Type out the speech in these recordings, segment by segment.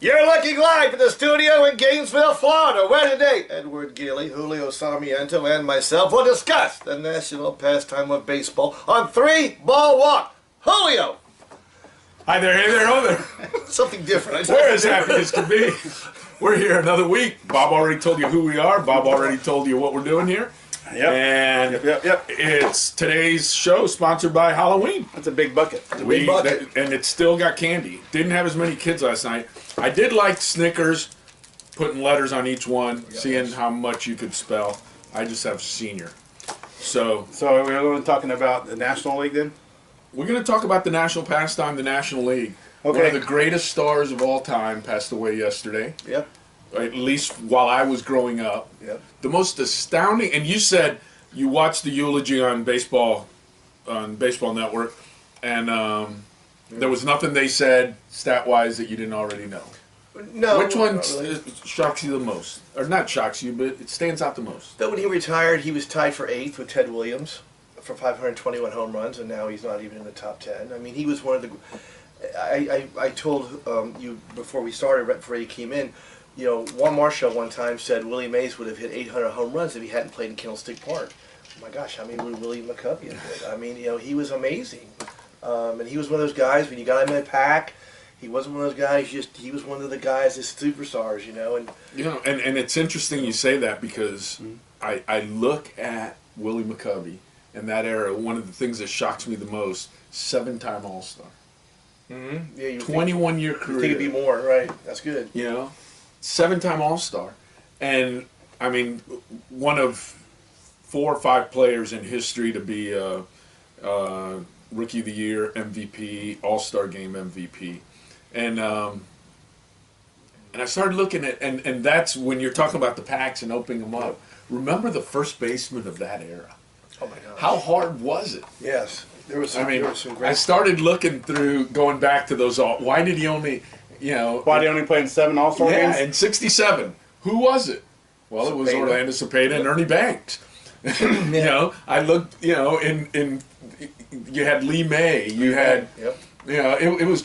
You're looking live at the studio in Gainesville, Florida, where today Edward Gilly, Julio Sarmiento, and myself will discuss the national pastime of baseball on 3-Ball Walk. Julio! Hi there, hey there, oh there. Something different. We're as happy as can be. We're here another week. Bob already told you who we are. Bob already told you what we're doing here. Yep. And it's today's show sponsored by Halloween. That's a big bucket. Big bucket. And it still got candy. Didn't have as many kids last night. I did like Snickers, putting letters on each one, seeing how much you could spell. I just have senior. So we're going to be talking about the National League then? we're going to talk about the national pastime, the National League. Okay. One of the greatest stars of all time passed away yesterday. Yep. At least while I was growing up. Yep. The most astounding, and you said you watched the eulogy on Baseball Network, and there was nothing they said stat-wise that you didn't already know. No. Which one not really. shocks you the most? Or not shocks you, but it stands out the most. Though when he retired, he was tied for 8th with Ted Williams for 521 home runs, and now he's not even in the top 10. I mean, he was one of the... I told you before we started, right before you came in, you know, Juan Marshall one time said Willie Mays would have hit 800 home runs if he hadn't played in Candlestick Park. Oh my gosh, how many would Willie McCovey have hit? I mean, you know, he was amazing. And he was one of those guys, when you got him in a pack, he wasn't one of those guys, he was one of the guys, the superstars, you know. And and it's interesting you say that because I look at Willie McCovey in that era, one of the things that shocks me the most, 7-time All-Star. Mm-hmm. Yeah, 21-year career. You think it'd be more, right? That's good. You know, 7-time All-Star. And, I mean, one of 4 or 5 players in history to be Rookie of the Year, MVP, All-Star Game MVP. And I started looking at, and that's when you're talking about the packs and opening them up. Remember the first baseman of that era? Oh, my God. How hard was it? Yes. There was some great... I started looking through, going back to those, why did he only, you know... Why did he only play in 7 All-Star games? Yeah, in '67. Who was it? Well, it was Cepeda. Orlando Cepeda and Ernie Banks. You know, I looked, you know, in you had Lee May, you had, you know, it was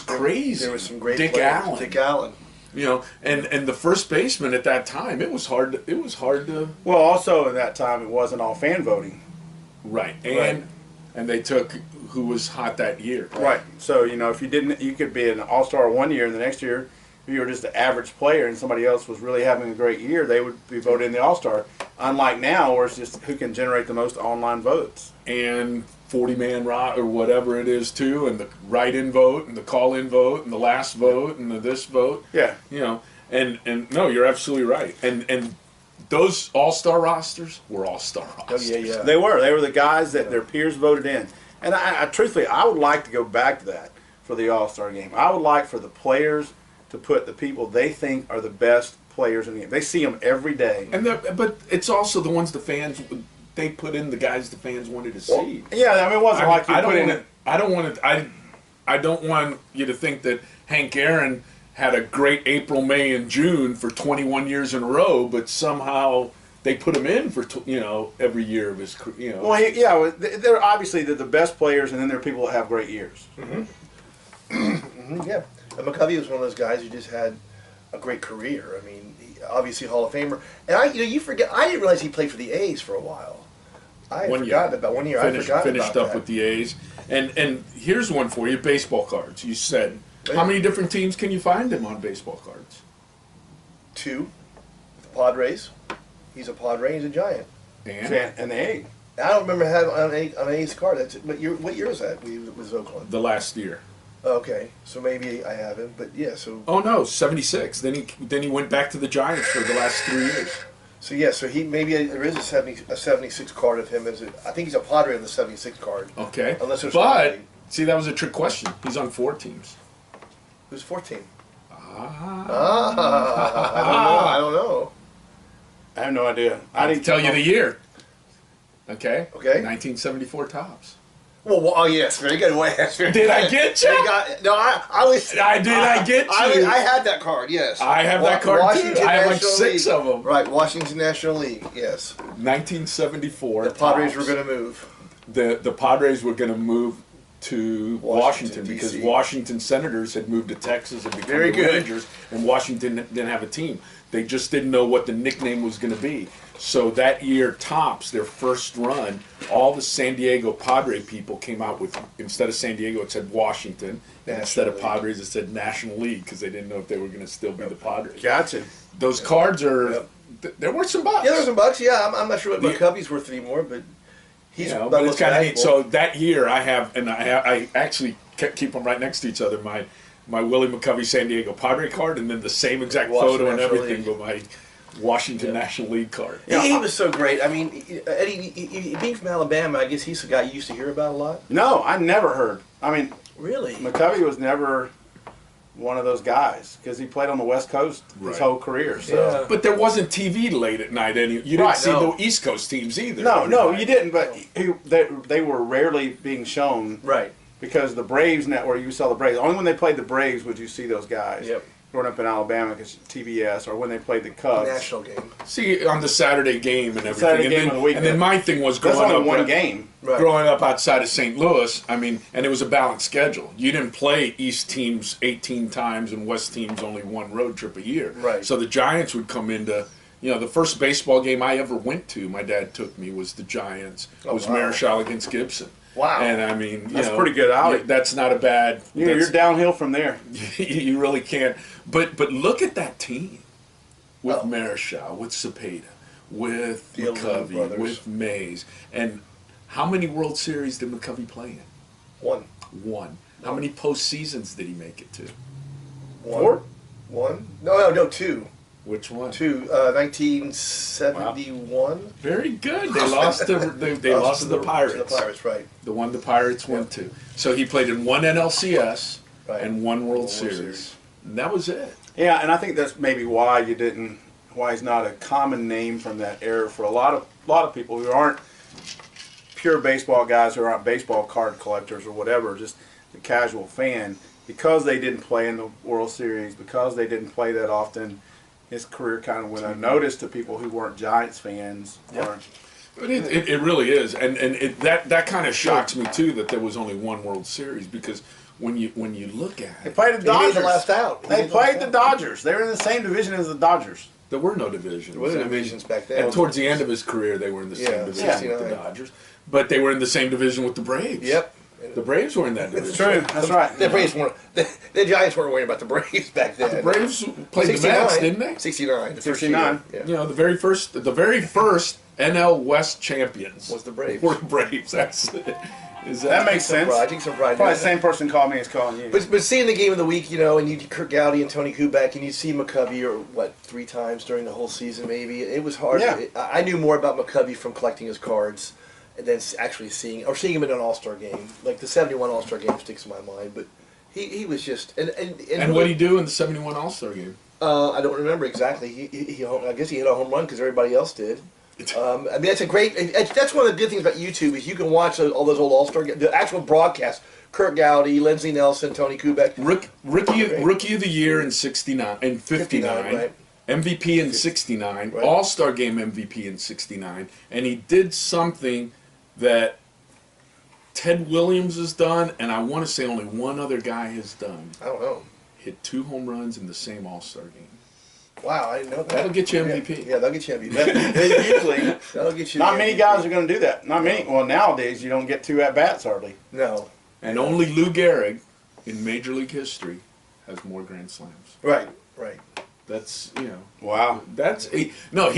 crazy. There was some great Dick players. Allen. Dick Allen. You know, and the first baseman at that time, it was hard to... Well, also at that time, it wasn't all fan voting. Right, Right. and they took who was hot that year. Right. So, you know, if you didn't, you could be an All-Star one year, and the next year, if you were just an average player and somebody else was really having a great year, they would be voted in the All-Star. Unlike now, where it's just who can generate the most online votes. And 40-man rock or whatever it is too, and the write-in vote, and the call-in vote, and the last vote, and the this vote. Yeah. You know, and no, you're absolutely right. And those all-star rosters were all-star rosters. Oh, yeah. They were the guys that their peers voted in. And I truthfully, I would like to go back to that for the All-Star game. I would like for the players to put the people they think are the best players in the game. They see them every day. But it's also the ones the fans, they put in the guys the fans wanted to see. Yeah, I mean, it wasn't like you put in it. I don't want you to think that Hank Aaron had a great April, May, and June for 21 years in a row, but somehow they put him in for every year of his career. You know. Well, they're obviously the best players, and then there are people that have great years. Mm-hmm. Yeah. And McCovey was one of those guys who just had a great career. I mean, obviously Hall of Famer. And you forget, I didn't realize he played for the A's for a while. I had forgotten about 1 year. Finished up with the A's. And here's one for you: baseball cards. You said, how many different teams can you find him on baseball cards? 2. The Padres. He's a Padre. He's a Giant. And the A. I don't remember having an A's card. That's it. What year was that? Was Oakland? The last year. Okay, so maybe I have him, but yeah. So. Oh no, '76. Then he went back to the Giants for the last 3 years. So yeah, so there is a 76 card of him. I think he's a Padre on the 76 card. Okay. Unless there's see, that was a trick question. He's on 4 teams. Who's 14? I don't know. I have no idea. I didn't tell you the year. Okay. Okay. 1974 tops. Well, oh yes, very good. Did I get you? I was. Did I get you? I had that card. Yes. I have that card Washington too. I have like National 6 League. of them. Right, Washington National League. Yes. 1974. The Padres tops. were going to move. The Padres were going to move to Washington because DC. Washington Senators had moved to Texas and become Very the good. Rangers, and Washington didn't have a team. They just didn't know what the nickname was going to be. So that year, Tops, their first run, all the San Diego Padre people came out with, instead of San Diego, it said Washington. And instead of Padres, it said National League because they didn't know if they were going to still be the Padres. Gotcha. Those cards are, they're worth some bucks. Yeah, there's some bucks. Yeah, I'm not sure what McCovey's worth anymore, but he's but it's kind of neat. So that year, I actually keep them right next to each other. My Willie McCovey San Diego Padre card, and then the same exact photo and everything, but my Washington National League card. He was so great. I mean, Eddie, being from Alabama, I guess he's the guy you used to hear about a lot. No, I never heard. I mean, really, McCovey was never one of those guys because he played on the West Coast his whole career. So. Yeah. But there wasn't TV late at night. You didn't see the East Coast teams either. No, you didn't. But they were rarely being shown. Right. Because the Braves network, you saw the Braves. Only when they played the Braves would you see those guys. Yep. Growing up in Alabama, because TBS, or when they played the Cubs. National game. See, on the Saturday game and everything. Saturday game of the week. And then my thing was That's growing only up. one game. Right. Growing up outside of St. Louis, I mean, and it was a balanced schedule. You didn't play East teams 18 times and West teams only one road trip a year. Right. So the Giants would come into, the first baseball game I ever went to, my dad took me, was the Giants. It was Marichal against Gibson. Wow. And I mean, that's pretty good outing. That's not a bad. You're downhill from there. You really can't. But look at that team with Marichal, with Cepeda, with The McCovey, with Mays, and how many World Series did McCovey play in? One. How many postseasons did he make it to? One? No, two. Which one? 1971. Very good. They lost to they lost to the Pirates. To the Pirates, right? The one the Pirates went to. So he played in one NLCS and one World Series. And that was it. Yeah, and I think that's maybe why he's not a common name from that era for a lot of people who aren't pure baseball guys, who aren't baseball card collectors or whatever, just the casual fan, because they didn't play in the World Series, because they didn't play that often. His career kind of went unnoticed to people who weren't Giants fans. Yep. But it really is, and that kind of shocks me too that there was only one World Series, because when you look at it, they played the Dodgers. He made the last out. They played the Dodgers. They were in the same division as the Dodgers. there were no divisions. There were divisions back then. And towards the end of his career, they were in the same division with the Dodgers, but they were in the same division with the Braves. Yep. The Braves were in that division. It's true. That's right. The Braves weren't. The Giants weren't worried about the Braves back then. The Braves played the Mets, didn't they? 69. The first 69. year. Yeah. You know, the very first NL West champions Was the Braves. Were the Braves. That makes sense. I think some pride. Probably the same person called me is calling you. But seeing the game of the week, and you'd Kurt Gowdy and Tony Kubek, and you'd see McCovey, 3 times during the whole season, maybe. It was hard. Yeah. I knew more about McCovey from collecting his cards than actually seeing him in an All-Star game. Like the 71 All-Star game sticks in my mind, but he was just... And what did he do in the 71 All-Star game? I don't remember exactly. I guess he hit a home run because everybody else did. I mean, that's that's one of the good things about YouTube is you can watch all those old All-Star games, the actual broadcasts. Kurt Gowdy, Lindsey Nelson, Tony Kubek. Rookie of the Year in 59 and 59. Right. MVP in 69. Right. All-Star game MVP in 69. And he did something that Ted Williams has done, and I want to say only one other guy has done. I don't know. Hit 2 home runs in the same All-Star game. Wow, I didn't know that. That'll get you MVP. Yeah, that'll get you MVP. Usually, that'll get you. Not many guys are going to do that. Not many. Well, nowadays you don't get 2 at bats hardly. No. And only Lou Gehrig in Major League history has more Grand Slams. Right. That's Wow. He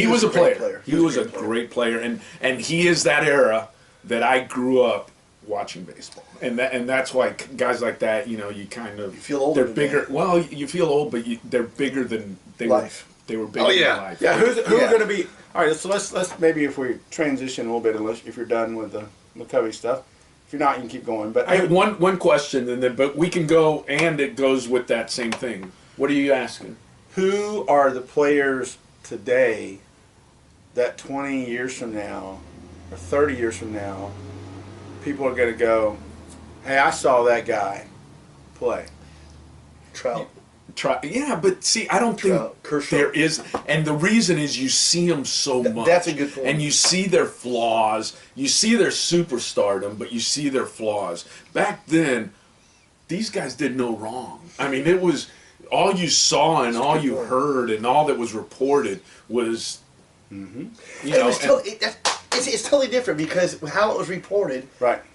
was a player. He was a great player, and he is that era that I grew up watching baseball, and that's why guys like that, you kind of feel older. They're bigger. Well, you feel old, but they're bigger than life. They were bigger than life. Yeah. Who's going to be? All right. So let's maybe if we transition a little bit, if you're done with the McCovey stuff. If you're not, you can keep going. But I have one question, but we can go, and it goes with that same thing. What are you asking? Who are the players today that 20 years from now or 30 years from now, people are going to go, hey, I saw that guy play? Trout. Yeah, but see, I don't think Kershaw. there is, and the reason is you see them so much. That's a good point. And you see their flaws, you see their superstardom, but you see their flaws. Back then, these guys did no wrong. I mean, it was all you saw and all you heard and all that was reported was, you know. It's totally different because how it was reported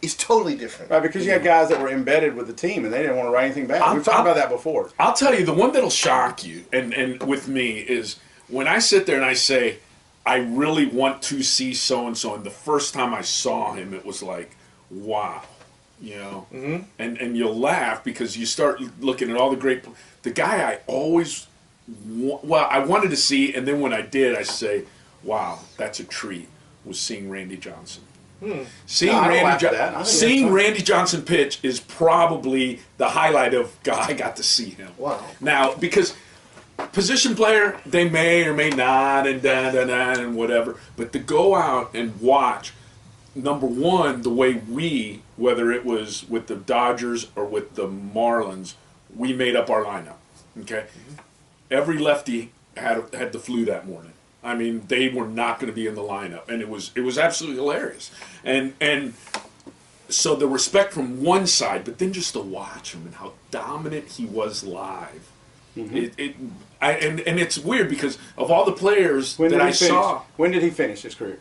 is totally different. Right, because you had guys that were embedded with the team and they didn't want to write anything back. We've talked about that before. I'll tell you, the one that'll shock you, and with me, is when I sit there and I say, I really want to see so-and-so, and the first time I saw him, it was like, wow, you know? Mm-hmm. And you'll laugh because you start looking at all the guy I always, I wanted to see, and then when I did, I say, wow, that's a treat. Was seeing Randy Johnson. Seeing Randy Johnson pitch is probably the highlight of I got to see him. Wow. Now, because position player, they may or may not and and whatever, but to go out and watch, number one, the way whether it was with the Dodgers or with the Marlins, we made up our lineup. Okay? Mm-hmm. Every lefty had the flu that morning. I mean, they were not going to be in the lineup, and it was absolutely hilarious. And so the respect from one side, but then just to watch him and how dominant he was live. Mm-hmm. And it's weird because of all the players that I saw. When did he finish his career?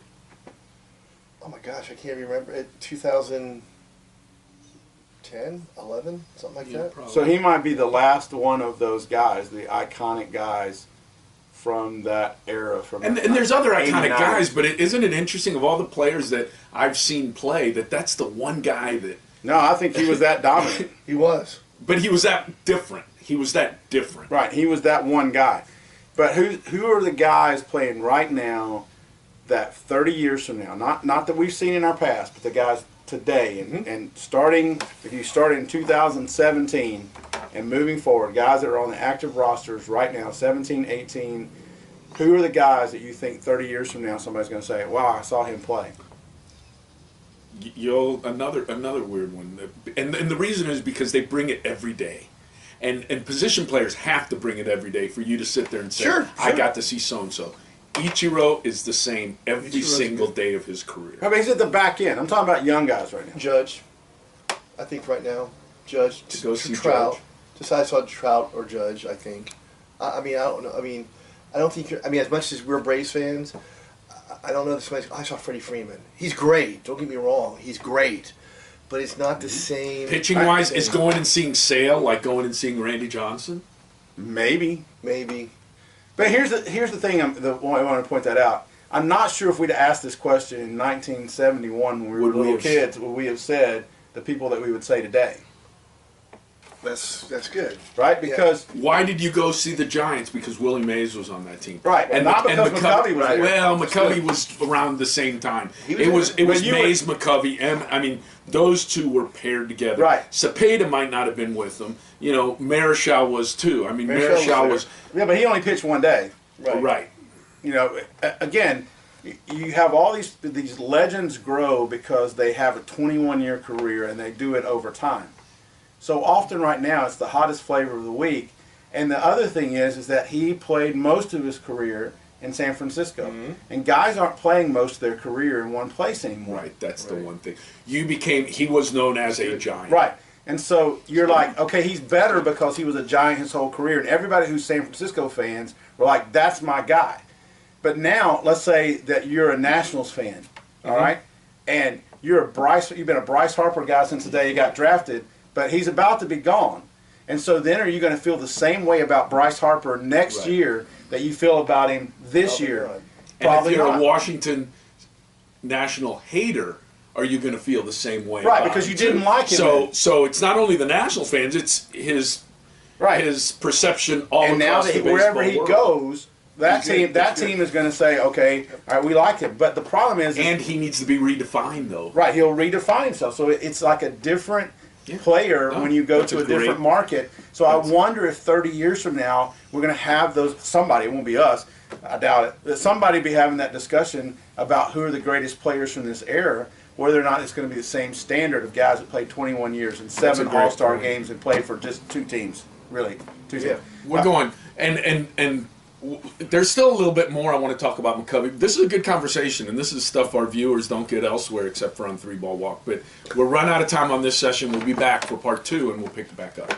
Oh my gosh, I can't remember. 2010, 11, something like that. Probably. So he might be the last one of those guys, the iconic guys from that era. And there's other iconic guys, but isn't it interesting of all the players that I've seen play that's the one guy that... No, I think he was that dominant. He was. But he was that different. Right, he was that one guy. But who are the guys playing right now that 30 years from now, not that we've seen in our past, but the guys today, and starting, if you start in 2017 and moving forward, guys that are on the active rosters right now, 17, 18, who are the guys that you think 30 years from now somebody's going to say, wow, I saw him play? Another weird one. And the reason is because they bring it every day. And position players have to bring it every day for you to sit there and say, sure. I got to see so-and-so. Ichiro is the same every single day of his career. I mean, he's at the back end. I'm talking about young guys right now. Judge. I think right now, Judge. To go see Trout. Judge. Decide on Trout or Judge, I think. I mean, I don't know. I mean, I don't think as much as we're Braves fans, I don't know that somebody's, I saw Freddie Freeman. He's great. Don't get me wrong. He's great. But it's not the same. Pitching-wise, is going and seeing Sale like going and seeing Randy Johnson? Maybe. But here's the thing. I want to point that out. I'm not sure if we'd asked this question in 1971 when we were little kids, would we have said the people that we would say today. That's good, right? Because why did you go see the Giants? Because Willie Mays was on that team, right? And not because McCovey was there. Well, McCovey was around the same time. It was Mays, McCovey, and I mean those two were paired together. Right. Cepeda might not have been with them. You know, Marichal was too. I mean, Marichal was. Yeah, but he only pitched one day. Right. You know, again, you have all these legends grow because they have a 21-year career and they do it over time. So often right now it's the hottest flavor of the week. And the other thing is that he played most of his career in San Francisco. Mm-hmm. And guys aren't playing most of their career in one place anymore. Right, that's the one thing. He was known as a Giant. Right. And so you're like, okay, he's better because he was a Giant his whole career. And everybody who's San Francisco fans were like, that's my guy. But now, let's say that you're a Nationals fan, all right? And you've been a Bryce Harper guy since the day he got drafted, but he's about to be gone. And so then are you going to feel the same way about Bryce Harper next year that you feel about him this year? Probably and if you're a Washington National hater, are you going to feel the same way? Right, because you didn't like him. So it's not only the Nationals fans, it's his perception all across the baseball world. And now that wherever he goes, that team is going to say, okay, all right, we like him. But the problem is... And he needs to be redefined, though. Right, he'll redefine himself. So it's like a different player when you go to a different market. So I wonder if 30 years from now, we're going to have somebody, it won't be us, I doubt it, that somebody be having that discussion about who are the greatest players from this era, whether or not it's going to be the same standard of guys that played 21 years and 7 All-Star games and played for just 2 teams. really. Too Yeah. We're going, there's still a little bit more I want to talk about McCovey. This is a good conversation, and this is stuff our viewers don't get elsewhere except for on 3 Ball Walk. But we're run out of time on this session. We'll be back for part 2, and we'll pick it back up.